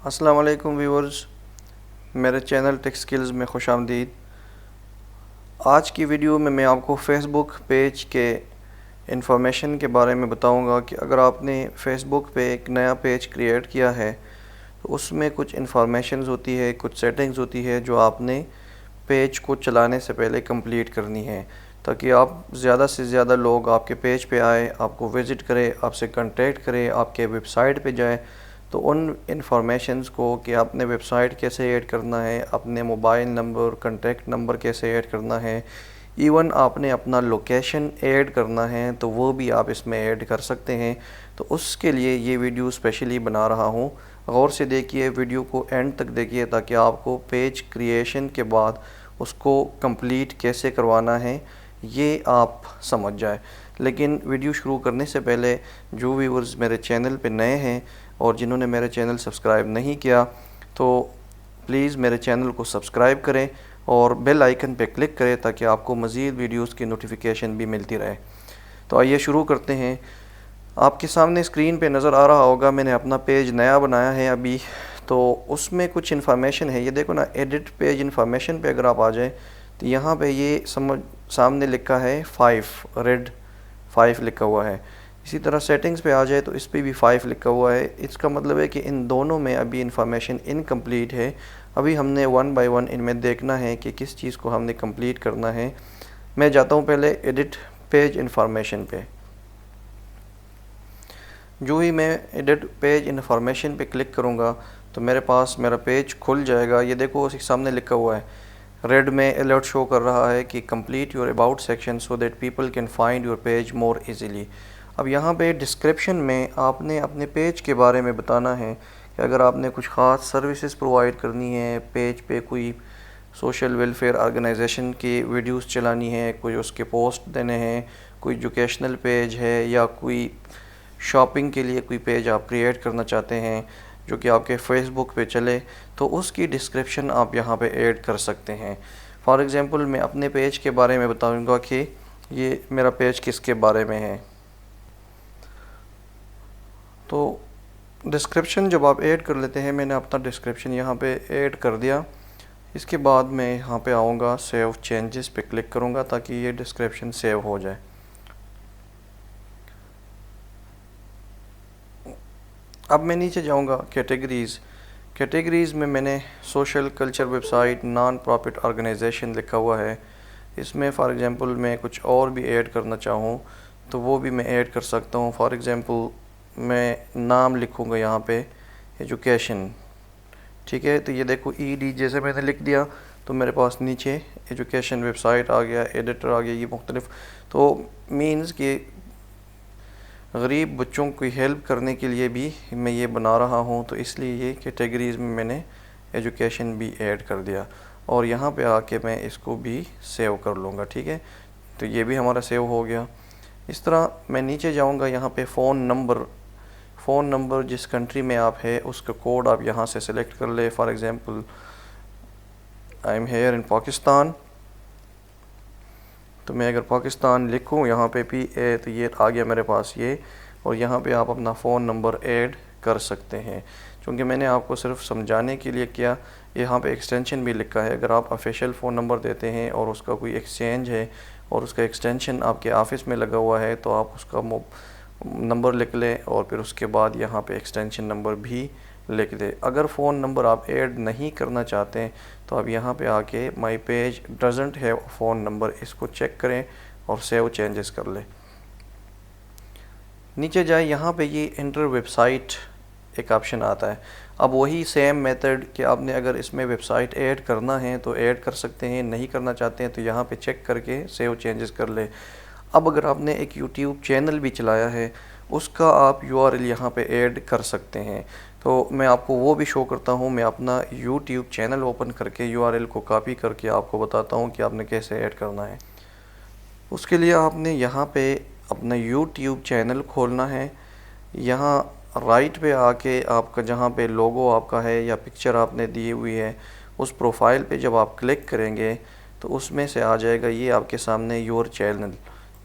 السلام علیکم ویورز، میرے چینل ٹیک سکلز میں خوش آمدید۔ آج کی ویڈیو میں آپ کو فیس بک پیج کے انفارمیشن کے بارے میں بتاؤں گا کہ اگر آپ نے فیس بک پہ ایک نیا پیج کریٹ کیا ہے تو اس میں کچھ انفارمیشنز ہوتی ہے، کچھ سیٹنگز ہوتی ہے جو آپ نے پیج کو چلانے سے پہلے کمپلیٹ کرنی ہے تاکہ آپ زیادہ سے زیادہ لوگ آپ کے پیج پہ آئے، آپ کو وزٹ کرے، آپ سے کنٹیکٹ کرے، آپ کے ویب سائٹ پہ جائے۔ تو ان انفارمیشنز کو کہ آپ نے ویب سائٹ کیسے ایڈ کرنا ہے، اپنے موبائل نمبر، کنٹیکٹ نمبر کیسے ایڈ کرنا ہے، ایون آپ نے اپنا لوکیشن ایڈ کرنا ہے تو وہ بھی آپ اس میں ایڈ کر سکتے ہیں۔ تو اس کے لیے یہ ویڈیو اسپیشلی بنا رہا ہوں۔ غور سے دیکھیے، ویڈیو کو اینڈ تک دیکھیے تاکہ آپ کو پیج کریشن کے بعد اس کو کمپلیٹ کیسے کروانا ہے یہ آپ سمجھ جائیں۔ لیکن ویڈیو شروع کرنے سے پہلے جو ویورز میرے چینل پہ نئے ہیں اور جنہوں نے میرے چینل سبسکرائب نہیں کیا تو پلیز میرے چینل کو سبسکرائب کریں اور بیل آئیکن پہ کلک کریں تاکہ آپ کو مزید ویڈیوز کی نوٹیفیکیشن بھی ملتی رہے۔ تو آئیے شروع کرتے ہیں۔ آپ کے سامنے اسکرین پہ نظر آ رہا ہوگا، میں نے اپنا پیج نیا بنایا ہے ابھی، تو اس میں کچھ انفارمیشن ہے۔ یہ دیکھو نا، ایڈٹ پیج انفارمیشن پہ اگر آپ آ جائیں تو یہاں پہ یہ سامنے لکھا ہے 5 ریڈ 5 لکھا ہوا ہے۔ اسی طرح سیٹنگز پہ آ جائے تو اس پہ بھی 5 لکھا ہوا ہے۔ اس کا مطلب ہے کہ ان دونوں میں ابھی انفارمیشن انکمپلیٹ ہے۔ ابھی ہم نے 1 بائی 1 ان میں دیکھنا ہے کہ کس چیز کو ہم نے کمپلیٹ کرنا ہے۔ میں جاتا ہوں پہلے ایڈٹ پیج انفارمیشن پہ۔ جو ہی میں ایڈٹ پیج انفارمیشن پہ کلک کروں گا تو میرے پاس میرا پیج کھل جائے گا۔ یہ دیکھو اس کے سامنے لکھا ہوا ہے، ریڈ میں الرٹ شو کر رہا ہے کہ complete your about section so that people can find your page more easily. اب یہاں پہ ڈسکرپشن میں آپ نے اپنے پیج کے بارے میں بتانا ہے کہ اگر آپ نے کچھ خاص سروسز پرووائڈ کرنی ہے، پیج پہ کوئی سوشل ویلفیئر آرگنائزیشن کی ویڈیوز چلانی ہے، کوئی اس کے پوسٹ دینے ہیں، کوئی ایجوکیشنل پیج ہے یا کوئی شاپنگ کے لیے کوئی پیج آپ کریٹ کرنا چاہتے ہیں جو کہ آپ کے فیس بک پہ چلے، تو اس کی ڈسکرپشن آپ یہاں پہ ایڈ کر سکتے ہیں۔ فار ایگزامپل میں اپنے پیج کے بارے میں بتاؤں گا کہ یہ میرا پیج کس کے بارے میں ہے۔ تو ڈسکرپشن جب آپ ایڈ کر لیتے ہیں، میں نے اپنا ڈسکرپشن یہاں پہ ایڈ کر دیا۔ اس کے بعد میں یہاں پہ آؤں گا، سیو چینجز پہ کلک کروں گا تاکہ یہ ڈسکرپشن سیو ہو جائے۔ اب میں نیچے جاؤں گا کیٹیگریز میں نے social culture web site non profit organization لکھا ہوا ہے۔ اس میں فار ایگزامپل میں کچھ اور بھی ایڈ کرنا چاہوں تو وہ بھی میں ایڈ کر سکتا ہوں۔ فار ایگزامپل میں نام لکھوں گا یہاں پہ ایجوکیشن، ٹھیک ہے۔ تو یہ دیکھو ED جیسے میں نے لکھ دیا تو میرے پاس نیچے ایجوکیشن ویب سائٹ آ گیا، ایڈیٹر آ گیا، یہ مختلف۔ تو مینز کہ غریب بچوں کی ہیلپ کرنے کے لیے بھی میں یہ بنا رہا ہوں، تو اس لیے یہ کیٹیگریز میں نے ایجوکیشن بھی ایڈ کر دیا اور یہاں پہ آ کے میں اس کو بھی سیو کر لوں گا، ٹھیک ہے۔ تو یہ بھی ہمارا سیو ہو گیا۔ اس طرح میں نیچے جاؤں گا، یہاں پہ فون نمبر جس کنٹری میں آپ ہے اس کا کوڈ آپ یہاں سے سلیکٹ کر لے۔ For example I am here in Pakistan, تو میں اگر پاکستان لکھوں یہاں پہ PA تو یہ آ گیا میرے پاس یہ، اور یہاں پہ آپ اپنا فون نمبر ایڈ کر سکتے ہیں۔ چونکہ میں نے آپ کو صرف سمجھانے کے لیے کیا، یہاں پہ ایکسٹینشن بھی لکھا ہے۔ اگر آپ آفیشیل فون نمبر دیتے ہیں اور اس کا کوئی ایکسچینج ہے اور اس کا ایکسٹینشن آپ کے آفس میں لگا ہوا ہے تو آپ اس کا نمبر لکھ لیں اور پھر اس کے بعد یہاں پہ ایکسٹینشن نمبر بھی لکھ دیں۔ اگر فون نمبر آپ ایڈ نہیں کرنا چاہتے ہیں تو آپ یہاں پہ آ کے my page doesn't have phone number, اس کو چیک کریں اور سیو چینجز کر لیں۔ نیچے جائیں، یہاں پہ یہ انٹر ویب سائٹ ایک آپشن آتا ہے۔ اب وہی سیم میتھڈ کہ آپ نے اگر اس میں ویب سائٹ ایڈ کرنا ہے تو ایڈ کر سکتے ہیں، نہیں کرنا چاہتے ہیں تو یہاں پہ چیک کر کے سیو چینجز کر لیں۔ اب اگر آپ نے ایک یوٹیوب چینل بھی چلایا ہے اس کا آپ URL یہاں پہ ایڈ کر سکتے ہیں۔ تو میں آپ کو وہ بھی شو کرتا ہوں۔ میں اپنا یوٹیوب چینل اوپن کر کے URL کو کاپی کر کے آپ کو بتاتا ہوں کہ آپ نے کیسے ایڈ کرنا ہے۔ اس کے لیے آپ نے یہاں پہ اپنا یوٹیوب چینل کھولنا ہے۔ یہاں رائٹ پہ آ کے آپ کا جہاں پہ لوگو آپ کا ہے یا پکچر آپ نے دی ہوئی ہے اس پروفائل پہ جب آپ کلک کریں گے تو اس میں سے آ جائے گا یہ آپ کے سامنے یور چینل۔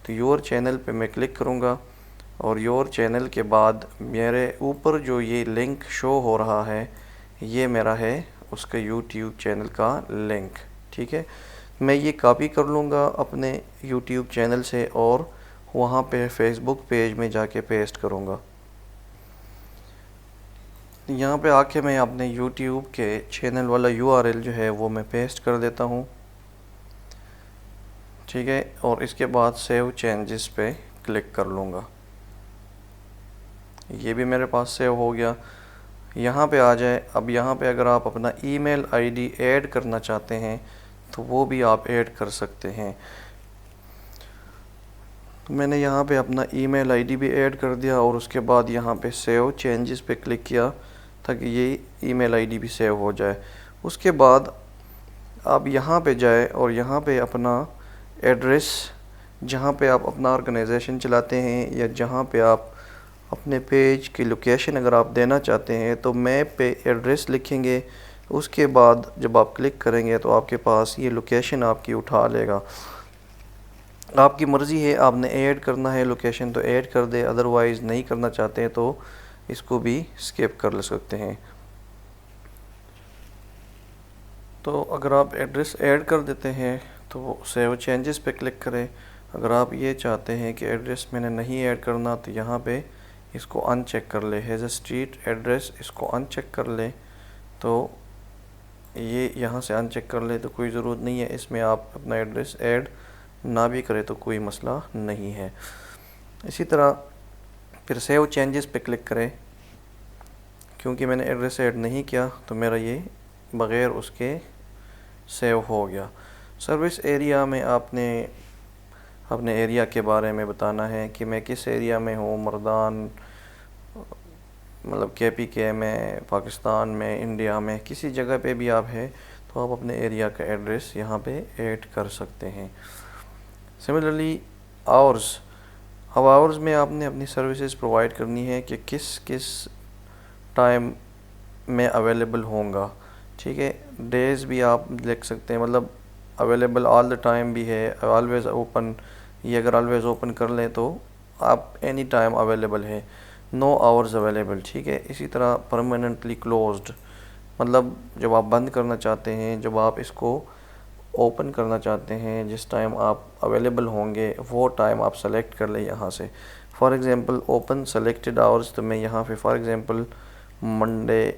تو یور چینل پہ میں کلک کروں گا اور یور چینل کے بعد میرے اوپر جو یہ لنک شو ہو رہا ہے یہ میرا ہے اس کا یوٹیوب چینل کا لنک، ٹھیک ہے۔ میں یہ کاپی کر لوں گا اپنے یوٹیوب چینل سے اور وہاں پہ فیس بک پیج میں جا کے پیسٹ کروں گا۔ یہاں پہ آ کے میں اپنے یوٹیوب کے چینل والا URL جو ہے وہ میں پیسٹ کر دیتا ہوں، ٹھیک ہے، اور اس کے بعد سیو چینجز پہ کلک کر لوں گا۔ یہ بھی میرے پاس سیو ہو گیا۔ یہاں پہ آ جائے، اب یہاں پہ اگر آپ اپنا ای میل ID ایڈ کرنا چاہتے ہیں تو وہ بھی آپ ایڈ کر سکتے ہیں۔ میں نے یہاں پہ اپنا ای میل ID بھی ایڈ کر دیا اور اس کے بعد یہاں پہ سیو چینجز پہ کلک کیا تاکہ یہ ای میل ID بھی سیو ہو جائے۔ اس کے بعد آپ یہاں پہ جائے اور یہاں پہ اپنا ایڈریس، جہاں پہ آپ اپنا آرگنائزیشن چلاتے ہیں یا جہاں پہ آپ اپنے پیج کی لوکیشن اگر آپ دینا چاہتے ہیں تو میپ پہ ایڈریس لکھیں گے۔ اس کے بعد جب آپ کلک کریں گے تو آپ کے پاس یہ لوکیشن آپ کی اٹھا لے گا۔ آپ کی مرضی ہے، آپ نے ایڈ کرنا ہے لوکیشن تو ایڈ کر دے، ادروائز نہیں کرنا چاہتے ہیں تو اس کو بھی اسکپ کر لے سکتے ہیں۔ تو اگر آپ ایڈریس ایڈ کر دیتے ہیں تو سیو چینجز پہ کلک کریں۔ اگر آپ یہ چاہتے ہیں کہ ایڈریس میں نے نہیں ایڈ کرنا تو یہاں پہ اس کو ان چیک کر لے، ہیز اے اسٹریٹ ایڈریس، اس کو ان چیک کر لے تو یہ یہاں سے ان چیک کر لے تو کوئی ضرورت نہیں ہے، اس میں آپ اپنا ایڈریس ایڈ نہ بھی کرے تو کوئی مسئلہ نہیں ہے۔ اسی طرح پھر سیو چینجز پہ کلک کرے، کیونکہ میں نے ایڈریس ایڈ نہیں کیا تو میرا یہ بغیر اس کے سیو ہو گیا۔ سروس ایریا میں آپ نے اپنے ایریا کے بارے میں بتانا ہے کہ میں کس ایریا میں ہوں، مردان مطلب KPK میں، پاکستان میں، انڈیا میں، کسی جگہ پہ بھی آپ ہے تو آپ اپنے ایریا کا ایڈریس یہاں پہ ایڈ کر سکتے ہیں۔ سملرلی آورز، اب آورز میں آپ نے اپنی سروسز پرووائڈ کرنی ہے کہ کس کس ٹائم میں اویلیبل ہوں گا، ٹھیک ہے۔ ڈیز بھی آپ لکھ سکتے ہیں، مطلب اویلیبل آل دا ٹائم بھی ہے، آلویز اوپن، یہ اگر آلویز اوپن کر لیں تو آپ اینی ٹائم اویلیبل ہے، نو آورز اویلیبل، ٹھیک ہے۔ اسی طرح پرماننٹلی کلوزڈ، مطلب جب آپ بند کرنا چاہتے ہیں، جب آپ اس کو اوپن کرنا چاہتے ہیں، جس ٹائم آپ اویلیبل ہوں گے وہ ٹائم آپ سلیکٹ کر لیں یہاں سے۔ For example open selected hours, تو میں یہاں پہ for example Monday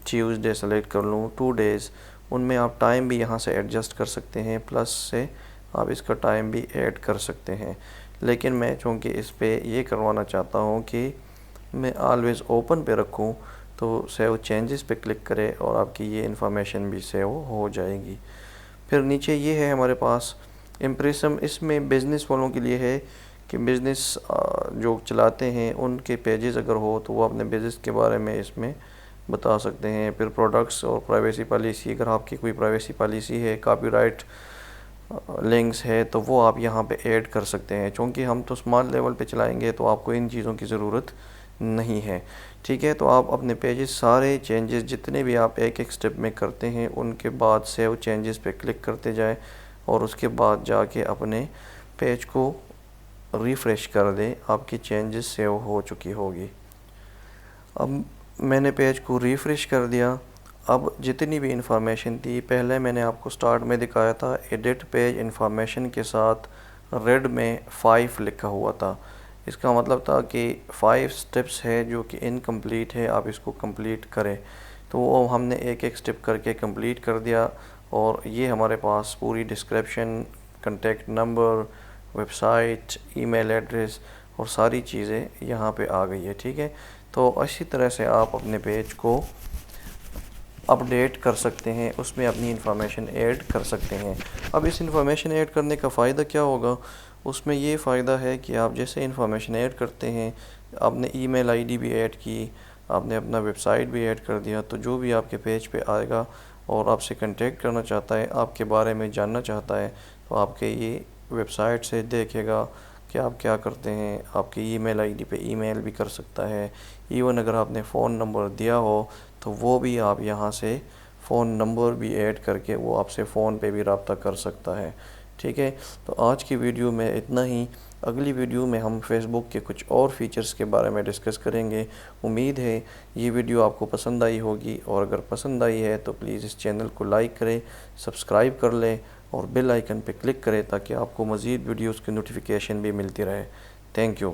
Tuesday select کر لوں، 2 days، ان میں آپ ٹائم بھی یہاں سے ایڈجسٹ کر سکتے ہیں، پلس سے آپ اس کا ٹائم بھی ایڈ کر سکتے ہیں۔ لیکن میں چونکہ اس پہ یہ کروانا چاہتا ہوں کہ میں آلویز اوپن پہ رکھوں تو سیو چینجز پہ کلک کرے اور آپ کی یہ انفارمیشن بھی سیو ہو جائے گی۔ پھر نیچے یہ ہے ہمارے پاس امپریسم، اس میں بزنس والوں کے لیے ہے کہ بزنس جو چلاتے ہیں ان کے پیجز اگر ہو تو وہ اپنے بزنس کے بارے میں اس میں بتا سکتے ہیں۔ پھر پروڈکٹس اور پرائیویسی پالیسی، اگر آپ کی کوئی پرائیویسی پالیسی ہے، کاپی رائٹ لنکس ہے تو وہ آپ یہاں پہ ایڈ کر سکتے ہیں۔ چونکہ ہم تو اسمال لیول پہ چلائیں گے تو آپ کو ان چیزوں کی ضرورت نہیں ہے، ٹھیک ہے۔ تو آپ اپنے پیجز سارے چینجز جتنے بھی آپ ایک ایک سٹیپ میں کرتے ہیں ان کے بعد سیو چینجز پہ کلک کرتے جائیں اور اس کے بعد جا کے اپنے پیج کو ریفریش کر دیں، آپ کی چینجز سیو ہو چکی ہوگی۔ اب میں نے پیج کو ریفریش کر دیا، اب جتنی بھی انفارمیشن تھی، پہلے میں نے آپ کو سٹارٹ میں دکھایا تھا ایڈٹ پیج انفارمیشن کے ساتھ ریڈ میں 5 لکھا ہوا تھا، اس کا مطلب تھا کہ 5 سٹیپس ہے جو کہ انکمپلیٹ ہے، آپ اس کو کمپلیٹ کریں۔ تو وہ ہم نے ایک ایک سٹیپ کر کے کمپلیٹ کر دیا اور یہ ہمارے پاس پوری description, contact number, website, email address اور ساری چیزیں یہاں پہ آ گئی ہے، ٹھیک ہے۔ تو اسی طرح سے آپ اپنے پیج کو اپڈیٹ کر سکتے ہیں، اس میں اپنی انفارمیشن ایڈ کر سکتے ہیں۔ اب اس انفارمیشن ایڈ کرنے کا فائدہ کیا ہوگا؟ اس میں یہ فائدہ ہے کہ آپ جیسے انفارمیشن ایڈ کرتے ہیں، آپ نے ای میل ID بھی ایڈ کی، آپ نے اپنا ویب سائٹ بھی ایڈ کر دیا، تو جو بھی آپ کے پیج پہ آئے گا اور آپ سے کنٹیکٹ کرنا چاہتا ہے، آپ کے بارے میں جاننا چاہتا ہے تو آپ کے یہ ویب سائٹ سے دیکھے گا کہ آپ کیا کرتے ہیں، آپ کی ای میل ID پہ ای میل بھی کر سکتا ہے، ایون اگر آپ نے فون نمبر دیا ہو تو وہ بھی آپ یہاں سے فون نمبر بھی ایڈ کر کے وہ آپ سے فون پہ بھی رابطہ کر سکتا ہے، ٹھیک ہے۔ تو آج کی ویڈیو میں اتنا ہی۔ اگلی ویڈیو میں ہم فیس بک کے کچھ اور فیچرز کے بارے میں ڈسکس کریں گے۔ امید ہے یہ ویڈیو آپ کو پسند آئی ہوگی، اور اگر پسند آئی ہے تو پلیز اس چینل کو لائک کریں، سبسکرائب کر لیں اور بیل آئیکن پہ کلک کریں تاکہ آپ کو مزید ویڈیوز کی نوٹیفیکیشن بھی ملتی رہے۔ Thank you.